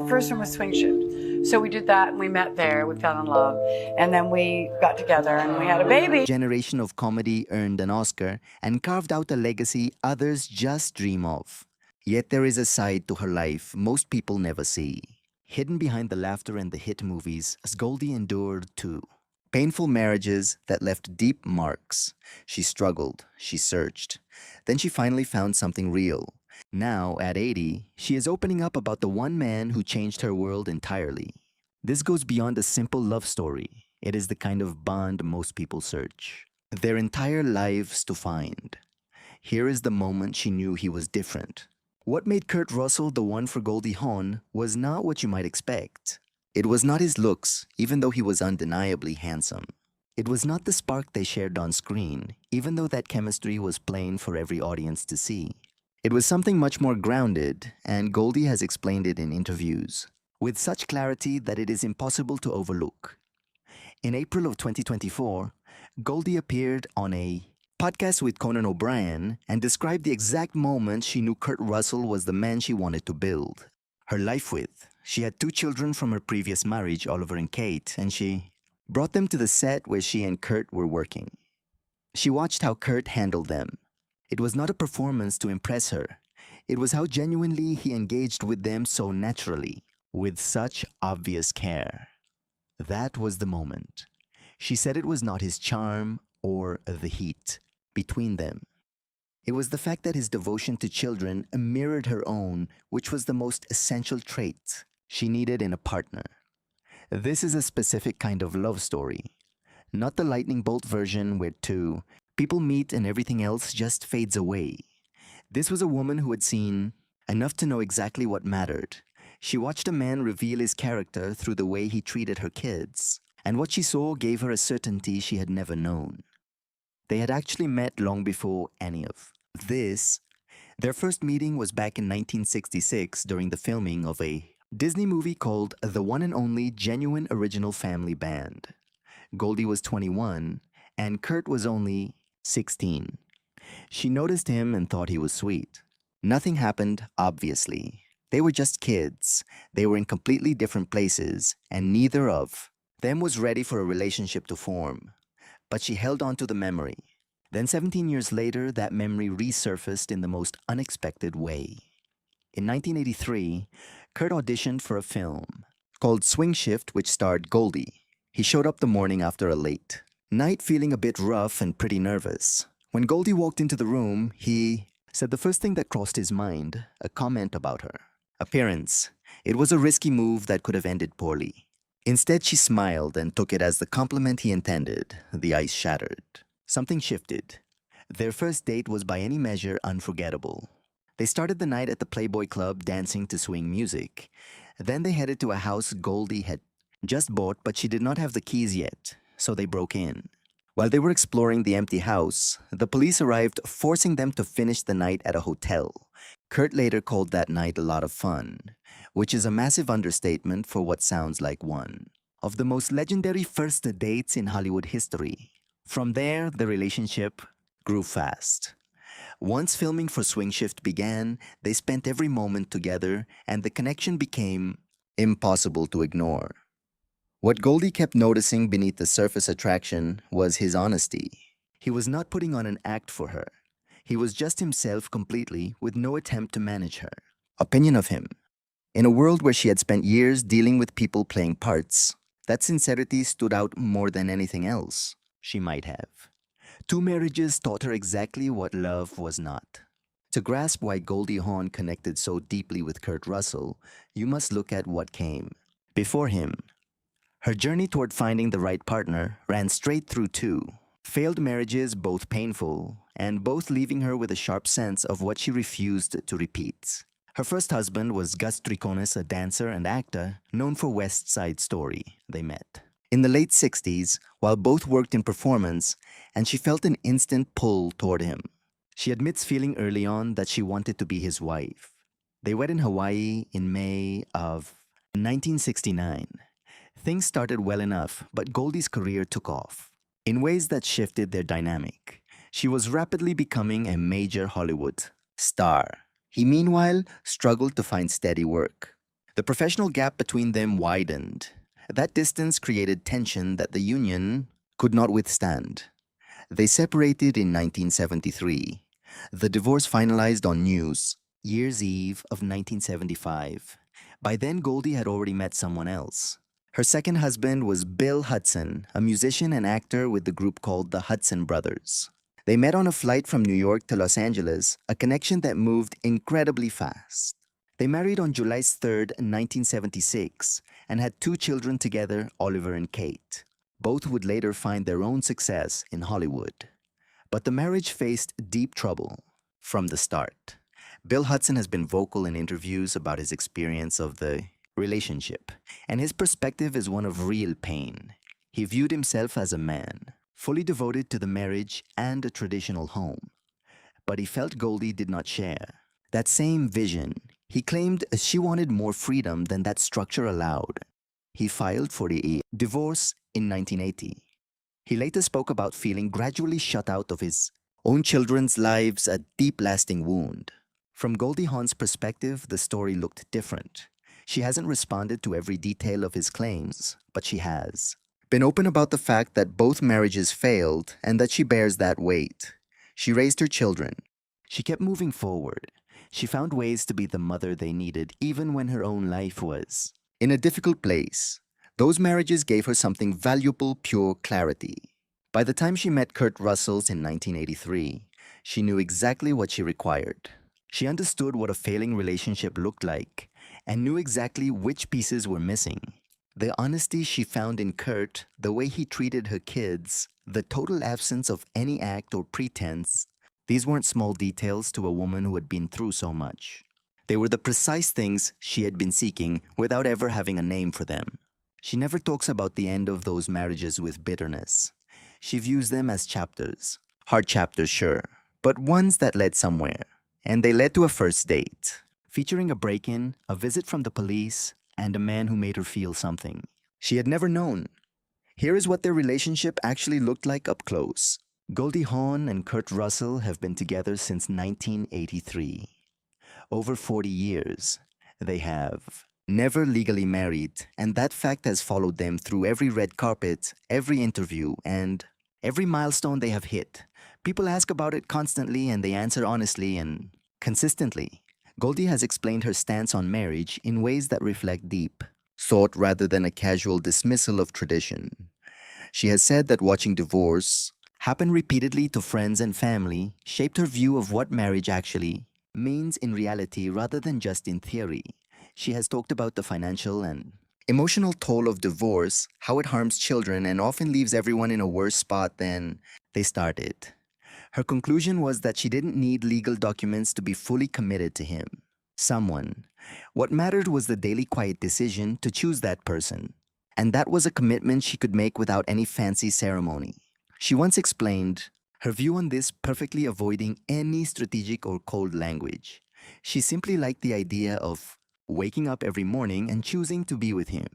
The first one was Swing Shift. So we did that and we met there, we fell in love, and then we got together and we had a baby. Generation of comedy earned an Oscar and carved out a legacy others just dream of. Yet there is a side to her life most people never see. Hidden behind the laughter and the hit movies, as Goldie endured too. Painful marriages that left deep marks. She struggled, she searched. Then she finally found something real. Now, at 80, she is opening up about the one man who changed her world entirely. This goes beyond a simple love story. It is the kind of bond most people search. Their entire lives to find. Here is the moment she knew he was different. What made Kurt Russell the one for Goldie Hawn was not what you might expect. It was not his looks, even though he was undeniably handsome. It was not the spark they shared on screen, even though that chemistry was plain for every audience to see. It was something much more grounded, and Goldie has explained it in interviews, with such clarity that it is impossible to overlook. In April of 2024, Goldie appeared on a podcast with Conan O'Brien and described the exact moment she knew Kurt Russell was the man she wanted to build her life with. She had 2 children from her previous marriage, Oliver and Kate, and she brought them to the set where she and Kurt were working. She watched how Kurt handled them. It was not a performance to impress her. It was how genuinely he engaged with them so naturally, with such obvious care. That was the moment. She said it was not his charm or the heat between them. It was the fact that his devotion to children mirrored her own, which was the most essential trait she needed in a partner. This is a specific kind of love story, not the lightning bolt version where 2 people meet and everything else just fades away. This was a woman who had seen enough to know exactly what mattered. She watched a man reveal his character through the way he treated her kids, and what she saw gave her a certainty she had never known. They had actually met long before any of this. Their first meeting was back in 1966 during the filming of a Disney movie called The One and Only Genuine Original Family Band. Goldie was 21 and Kurt was only 16. She noticed him and thought he was sweet. Nothing happened, obviously. They were just kids. They were in completely different places, and neither of them was ready for a relationship to form. But she held on to the memory. Then 17 years later, that memory resurfaced in the most unexpected way. In 1983, Kurt auditioned for a film called Swing Shift, which starred Goldie. He showed up the morning after a late night feeling a bit rough and pretty nervous. When Goldie walked into the room, he said the first thing that crossed his mind, a comment about her appearance. It was a risky move that could have ended poorly. Instead, she smiled and took it as the compliment he intended. The ice shattered. Something shifted. Their first date was by any measure unforgettable. They started the night at the Playboy Club dancing to swing music. Then they headed to a house Goldie had just bought, but she did not have the keys yet, so they broke in. While they were exploring the empty house, the police arrived, forcing them to finish the night at a hotel. Kurt later called that night a lot of fun, which is a massive understatement for what sounds like one of the most legendary first dates in Hollywood history. From there, the relationship grew fast. Once filming for Swing Shift began, they spent every moment together, and the connection became impossible to ignore. What Goldie kept noticing beneath the surface attraction was his honesty. He was not putting on an act for her. He was just himself completely, with no attempt to manage her. Opinion of him. In a world where she had spent years dealing with people playing parts, that sincerity stood out more than anything else she might have. 2 marriages taught her exactly what love was not. To grasp why Goldie Hawn connected so deeply with Kurt Russell, you must look at what came before him. Her journey toward finding the right partner ran straight through 2 failed marriages, both painful, and both leaving her with a sharp sense of what she refused to repeat. Her first husband was Gus Triconis, a dancer and actor known for West Side Story. They met in the late 60s while both worked in performance, and she felt an instant pull toward him. She admits feeling early on that she wanted to be his wife. They wed in Hawaii in May of 1969. Things started well enough, but Goldie's career took off in ways that shifted their dynamic. She was rapidly becoming a major Hollywood star. He, meanwhile, struggled to find steady work. The professional gap between them widened. That distance created tension that the union could not withstand. They separated in 1973. The divorce finalized on Year's Eve of 1975. By then, Goldie had already met someone else. Her second husband was Bill Hudson, a musician and actor with the group called the Hudson Brothers. They met on a flight from New York to Los Angeles, a connection that moved incredibly fast. They married on July 3rd, 1976, and had 2 children together, Oliver and Kate. Both would later find their own success in Hollywood. But the marriage faced deep trouble from the start. Bill Hudson has been vocal in interviews about his experience of the relationship, and his perspective is one of real pain. He viewed himself as a man, fully devoted to the marriage and a traditional home. But he felt Goldie did not share that same vision. He claimed she wanted more freedom than that structure allowed. He filed for the divorce in 1980. He later spoke about feeling gradually shut out of his own children's lives, a deep lasting wound. From Goldie Hawn's perspective, the story looked different. She hasn't responded to every detail of his claims, but she has been open about the fact that both marriages failed and that she bears that weight. She raised her children. She kept moving forward. She found ways to be the mother they needed, even when her own life was in a difficult place. Those marriages gave her something valuable, pure clarity. By the time she met Kurt Russell's in 1983, she knew exactly what she required. She understood what a failing relationship looked like and knew exactly which pieces were missing. The honesty she found in Kurt, the way he treated her kids, the total absence of any act or pretense, these weren't small details to a woman who had been through so much. They were the precise things she had been seeking without ever having a name for them. She never talks about the end of those marriages with bitterness. She views them as chapters. Hard chapters, sure, but ones that led somewhere. And they led to a first date, featuring a break-in, a visit from the police, and a man who made her feel something she had never known. Here is what their relationship actually looked like up close. Goldie Hawn and Kurt Russell have been together since 1983. Over 40 years, they have never legally married, and that fact has followed them through every red carpet, every interview, and every milestone they have hit. People ask about it constantly, and they answer honestly and consistently. Goldie has explained her stance on marriage in ways that reflect deep thought rather than a casual dismissal of tradition. She has said that watching divorce happen repeatedly to friends and family shaped her view of what marriage actually means in reality rather than just in theory. She has talked about the financial and emotional toll of divorce, how it harms children and often leaves everyone in a worse spot than they started. Her conclusion was that she didn't need legal documents to be fully committed to him, someone. What mattered was the daily quiet decision to choose that person. And that was a commitment she could make without any fancy ceremony. She once explained her view on this, perfectly avoiding any strategic or cold language. She simply liked the idea of waking up every morning and choosing to be with him.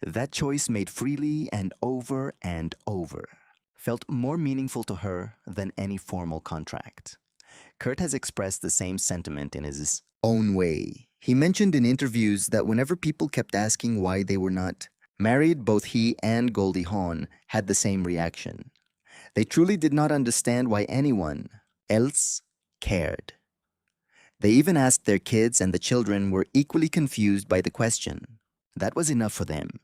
That choice, made freely and over, felt more meaningful to her than any formal contract. Kurt has expressed the same sentiment in his own way. He mentioned in interviews that whenever people kept asking why they were not married, both he and Goldie Hawn had the same reaction. They truly did not understand why anyone else cared. They even asked their kids, and the children were equally confused by the question. That was enough for them.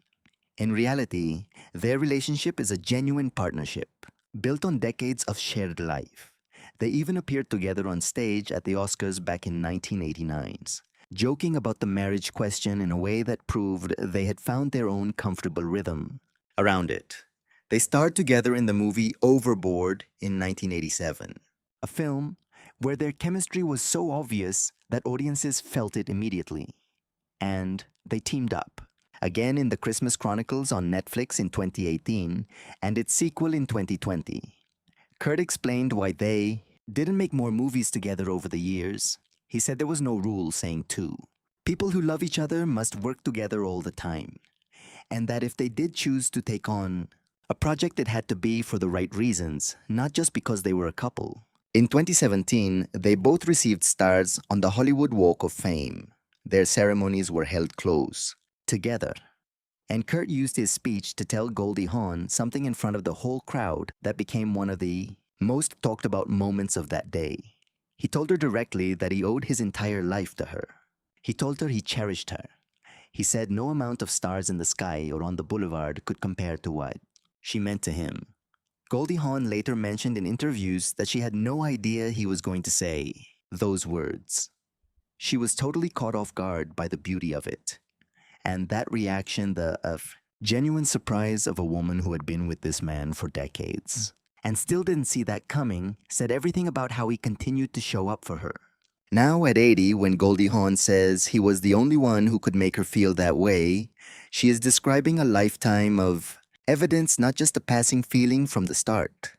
In reality, their relationship is a genuine partnership, built on decades of shared life. They even appeared together on stage at the Oscars back in 1989, joking about the marriage question in a way that proved they had found their own comfortable rhythm around it. They starred together in the movie Overboard in 1987, a film where their chemistry was so obvious that audiences felt it immediately. And they teamed up, again in The Christmas Chronicles on Netflix in 2018, and its sequel in 2020. Kurt explained why they didn't make more movies together over the years. He said there was no rule saying two. People who love each other must work together all the time, and that if they did choose to take on a project, it had to be for the right reasons, not just because they were a couple. In 2017, they both received stars on the Hollywood Walk of Fame. Their ceremonies were held close, together. And Kurt used his speech to tell Goldie Hawn something in front of the whole crowd that became one of the most talked about moments of that day. He told her directly that he owed his entire life to her. He told her he cherished her. He said no amount of stars in the sky or on the boulevard could compare to what she meant to him. Goldie Hawn later mentioned in interviews that she had no idea he was going to say those words. She was totally caught off guard by the beauty of it. And that reaction, the of genuine surprise of a woman who had been with this man for decades and still didn't see that coming, said everything about how he continued to show up for her. Now at 80, when Goldie Hawn says he was the only one who could make her feel that way, she is describing a lifetime of evidence, not just a passing feeling from the start.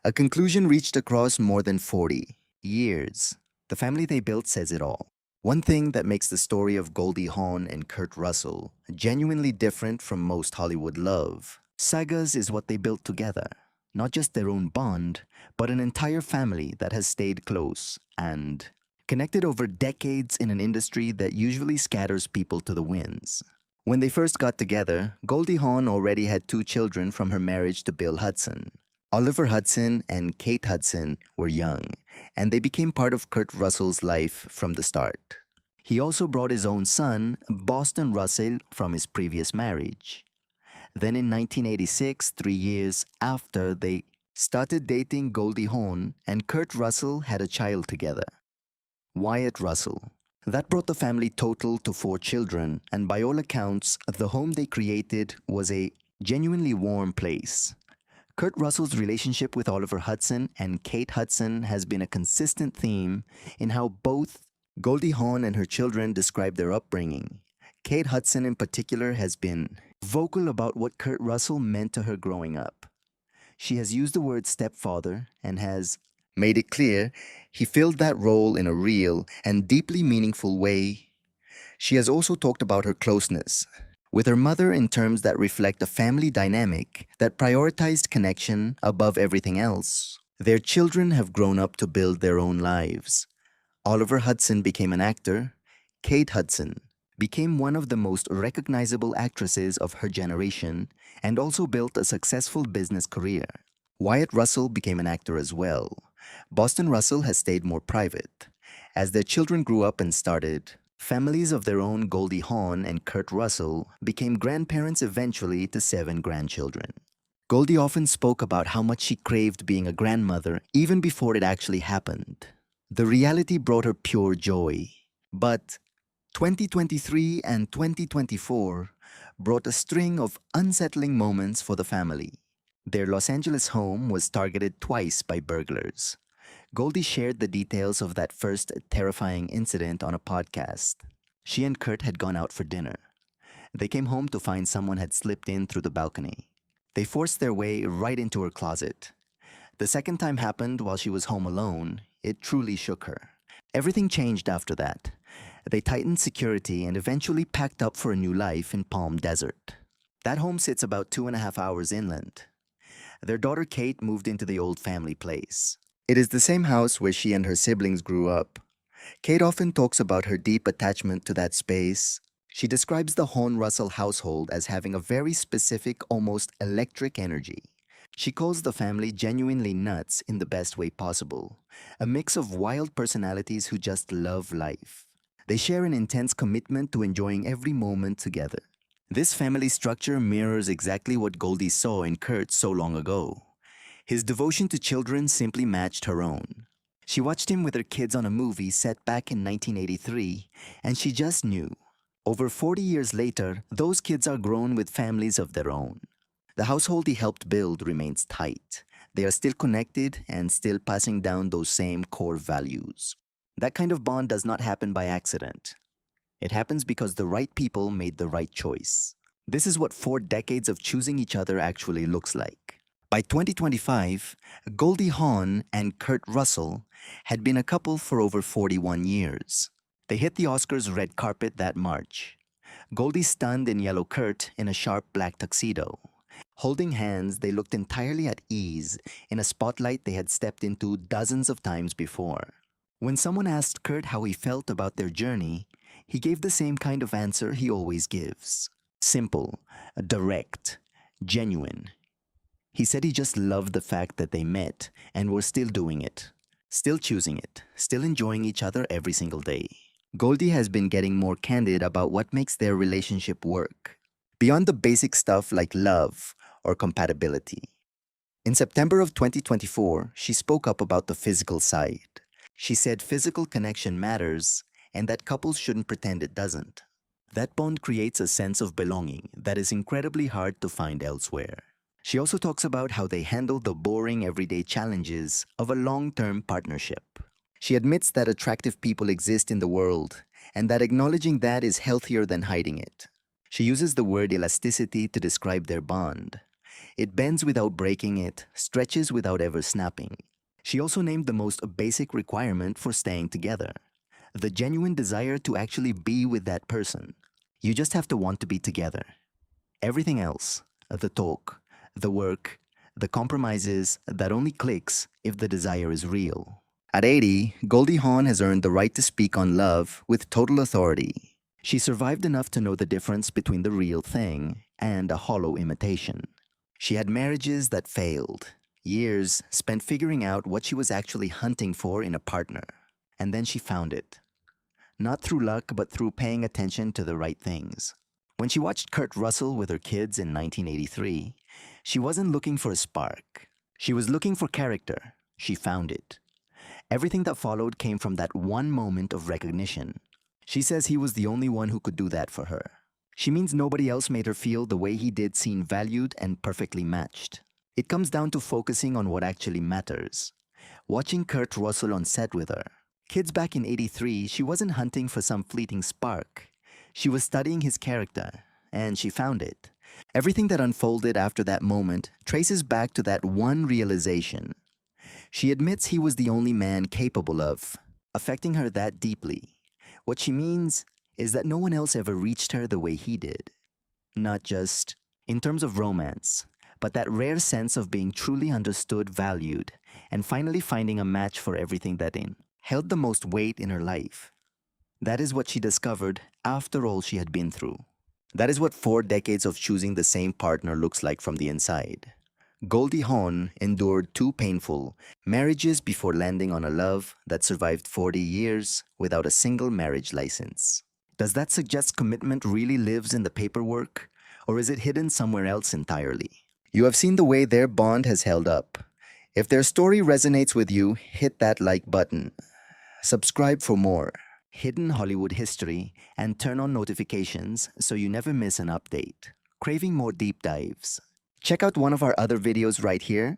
A conclusion reached across more than 40 years. The family they built says it all. One thing that makes the story of Goldie Hawn and Kurt Russell genuinely different from most Hollywood love sagas is what they built together. Not just their own bond, but an entire family that has stayed close and connected over decades in an industry that usually scatters people to the winds. When they first got together, Goldie Hawn already had 2 children from her marriage to Bill Hudson. Oliver Hudson and Kate Hudson were young, and they became part of Kurt Russell's life from the start. He also brought his own son, Boston Russell, from his previous marriage. Then in 1986, 3 years after they started dating, Goldie Hawn and Kurt Russell had a child together, Wyatt Russell. That brought the family total to 4 children, and by all accounts, the home they created was a genuinely warm place. Kurt Russell's relationship with Oliver Hudson and Kate Hudson has been a consistent theme in how both Goldie Hawn and her children describe their upbringing. Kate Hudson in particular has been vocal about what Kurt Russell meant to her growing up. She has used the word stepfather and has made it clear he filled that role in a real and deeply meaningful way. She has also talked about her closeness with her mother in terms that reflect a family dynamic that prioritized connection above everything else. Their children have grown up to build their own lives. Oliver Hudson became an actor. Kate Hudson became one of the most recognizable actresses of her generation and also built a successful business career. Wyatt Russell became an actor as well. Boston Russell has stayed more private. As their children grew up and started families of their own, Goldie Hawn and Kurt Russell became grandparents eventually to 7 grandchildren. Goldie often spoke about how much she craved being a grandmother even before it actually happened. The reality brought her pure joy. But 2023 and 2024 brought a string of unsettling moments for the family. Their Los Angeles home was targeted twice by burglars. Goldie shared the details of that first terrifying incident on a podcast. She and Kurt had gone out for dinner. They came home to find someone had slipped in through the balcony. They forced their way right into her closet. The second time happened while she was home alone. It truly shook her. Everything changed after that. They tightened security and eventually packed up for a new life in Palm Desert. That home sits about 2.5 hours inland. Their daughter Kate moved into the old family place. It is the same house where she and her siblings grew up. Kate often talks about her deep attachment to that space. She describes the Hawn-Russell household as having a very specific, almost electric energy. She calls the family genuinely nuts in the best way possible, a mix of wild personalities who just love life. They share an intense commitment to enjoying every moment together. This family structure mirrors exactly what Goldie saw in Kurt so long ago. His devotion to children simply matched her own. She watched him with her kids on a movie set back in 1983, and she just knew. Over 40 years later, those kids are grown with families of their own. The household he helped build remains tight. They are still connected and still passing down those same core values. That kind of bond does not happen by accident. It happens because the right people made the right choice. This is what 4 decades of choosing each other actually looks like. By 2025, Goldie Hawn and Kurt Russell had been a couple for over 41 years. They hit the Oscars red carpet that March. Goldie stunned in yellow, Kurt in a sharp black tuxedo. Holding hands, they looked entirely at ease in a spotlight they had stepped into dozens of times before. When someone asked Kurt how he felt about their journey, He gave the same kind of answer he always gives. Simple, direct, genuine. He said he just loved the fact that they met and were still doing it, still choosing it, still enjoying each other every single day. Goldie has been getting more candid about what makes their relationship work, beyond the basic stuff like love or compatibility. In September of 2024, she spoke up about the physical side. She said physical connection matters and that couples shouldn't pretend it doesn't. That bond creates a sense of belonging that is incredibly hard to find elsewhere. She also talks about how they handle the boring everyday challenges of a long-term partnership. She admits that attractive people exist in the world and that acknowledging that is healthier than hiding it. She uses the word elasticity to describe their bond. It bends without breaking it, stretches without ever snapping. She also named the most basic requirement for staying together: the genuine desire to actually be with that person. You just have to want to be together. Everything else, the talk, the work, the compromises, that only clicks if the desire is real. At 80, Goldie Hawn has earned the right to speak on love with total authority. She survived enough to know the difference between the real thing and a hollow imitation. She had marriages that failed, years spent figuring out what she was actually hunting for in a partner. And then she found it. Not through luck, but through paying attention to the right things. When she watched Kurt Russell with her kids in 1983, she wasn't looking for a spark. She was looking for character. She found it. Everything that followed came from that one moment of recognition. She says he was the only one who could do that for her. She means nobody else made her feel the way he did, seen valued and perfectly matched. It comes down to focusing on what actually matters. Watching Kurt Russell on set with her. Kids back in 83, she wasn't hunting for some fleeting spark. She was studying his character, and she found it. Everything that unfolded after that moment traces back to that one realization. She admits he was the only man capable of affecting her that deeply. What she means is that no one else ever reached her the way he did. Not just in terms of romance, but that rare sense of being truly understood, valued, and finally finding a match for everything that held the most weight in her life. That is what she discovered after all she had been through. That is what 4 decades of choosing the same partner looks like from the inside. Goldie Hawn endured 2 painful marriages before landing on a love that survived 40 years without a single marriage license. Does that suggest commitment really lives in the paperwork, or is it hidden somewhere else entirely? You have seen the way their bond has held up. If their story resonates with you, hit that like button. Subscribe for more hidden Hollywood history and turn on notifications so you never miss an update. Craving more deep dives? Check out one of our other videos right here